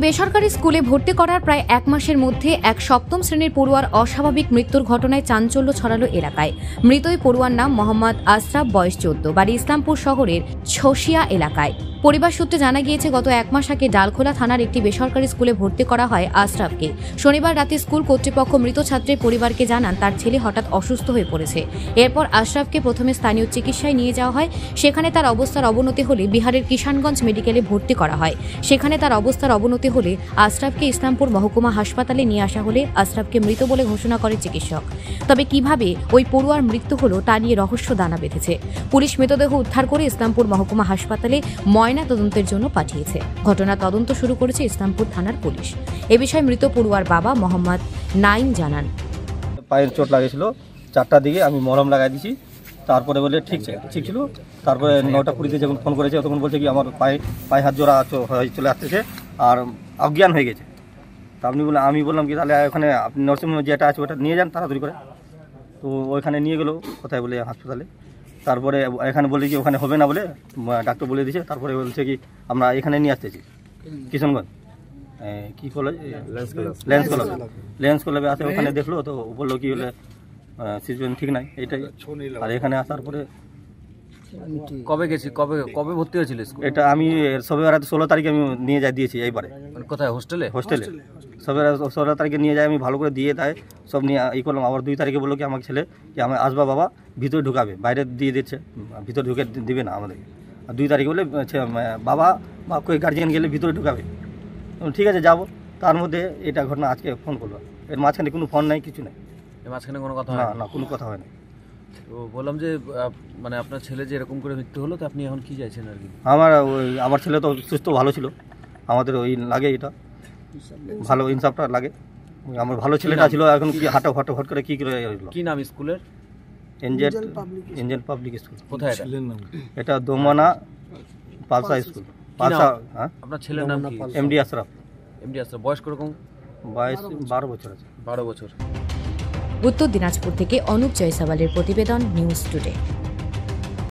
বেসরকারি স্কুলে ভর্তি করার প্রায় এক মাসের মধ্যে এক সপ্তম শ্রেণীর পড়ুয়ার অস্বাভাবিক মৃত্যুর ঘটনায় চাঞ্চল্য ছড়ালো এলাকায়। মৃত ওই পড়ুয়ার নাম মোহাম্মদ আশরাফ, বয়স 14, বাড়ি ইসলামপুর শহরের ছসিয়া এলাকায়। পরিবার সূত্রে জানা গিয়েছে, গত এক মাস আগে ডালখোলা থানার একটি বেসরকারি স্কুলে ভর্তি করা হয় আশরাফকে। শনিবার রাতে স্কুল কর্তৃপক্ষ মৃত ছাত্রের পরিবারকে জানান তার ছেলে হঠাৎ অসুস্থ হয়ে পড়েছে। এরপর আশরাফকে প্রথমে স্থানীয় চিকিৎসায় নিয়ে যাওয়া হয়। সেখানে তার অবস্থার অবনতি হলে বিহারের কিষানগঞ্জ মেডিকেলে ভর্তি করা হয়। সেখানে তার অবস্থার অবনতি হলে আশরাফকে ইসলামপুর মহকুমা হাসপাতালে নিয়ে আসা হলে আশরাফকে মৃত বলে ঘোষণা করে চিকিৎসক। তবে কিভাবে ওই পড়ুয়ার মৃত্যু হলো তা নিয়ে রহস্য দানা বেঁধেছে। পুলিশ মৃতদেহ উদ্ধার করে ইসলামপুর মহকুমা হাসপাতালে ময়না তদন্তের জন্য পাঠিয়েছে। ঘটনা তদন্ত শুরু করেছে ইসলামপুর থানার পুলিশ। এ বিষয়ে মৃত পড়ুয়ার বাবা মোহাম্মদ নাইম জানান, পায়ের চোট লাগিয়েছিল, 4টার দিকে আমি মলম লাগাই দিয়েছি। তারপরে বলে ঠিক ছিল। তারপরে 9টা 20-তে যখন ফোন করেছে তখন বলছে কি আমার পায়ে হাত জোড়া চলে আসতেছে আর অজ্ঞান হয়ে গেছে। তা আমি বললাম কি তাহলে ওখানে আপনি নার্সিংহোমে যেটা আছে ওটা নিয়ে যান তাড়াতাড়ি করে। তো ওইখানে নিয়ে গেলো, কোথায় বলে হাসপাতালে। তারপরে এখানে বলে কি ওখানে হবে না বলে ডাক্তার বলে দিয়েছে। তারপরে বলছে কি আমরা এখানে নিয়ে আসতেছি কিষানগঞ্জ কি কলেজ, লেন্স ক্লাবে আসে। ওখানে দেখলো তো বললো কি বলে সিচুয়েশন ঠিক নাই এইটাই। আর এখানে আসার পরে কবে গেছি, কবে ভর্তি হয়েছিল? এটা আমি সবে 16 তারিখে আমি নিয়ে যাই দিয়েছি এইবারে। কোথায়? হোস্টেলে সবে 16 তারিখে নিয়ে যাই আমি, ভালো করে দিয়ে দেয় সব নিয়ে করলাম। আবার 2 তারিখে বললো কি আমার ছেলে কি আমি আসবা বাবা, ভিতরে ঢুকাবে, বাইরে দিয়ে দিচ্ছে, ভিতরে ঢুকে দিবে না আমাদেরকে। আর 2 তারিখে বলে বাবা বা কই গার্জিয়ান গেলে ভিতরে ঢুকাবে। ঠিক আছে যাবো। তার মধ্যে এটা ঘটনা আজকে ফোন করলো। এর মাঝখানে কোনো ফোন নাই, কিছু নাই। এর মাঝখানে কোনো কথা না, কোনো কথা হয় না। তো বললাম যে মানে আপনার ছেলে যে এরকম করে মৃত্যু হলো, তো আপনি এখন কি চাইছেন আর কি? আমার ছেলে তো সুস্থ ভালো ছিল, আমাদের ওই লাগে এটা ভালো ইনসাফটা লাগে। আমার ভালো ছেলেটা ছিল, এখন কি হট করে কি করে হলো। কি নাম স্কুলের? Angel public school. কোথায় এটা দোমানা পালসা স্কুল। পালসা। হ্যাঁ, আপনার ছেলের নাম কি? এমডি আশরাফ। বয়স কিরকম? বয়স 12 বছর আছে। 12 বছর। উত্তর দিনাজপুর থেকে অনুপ জয়সাওয়ালের প্রতিবেদন, নিউজ টুডে।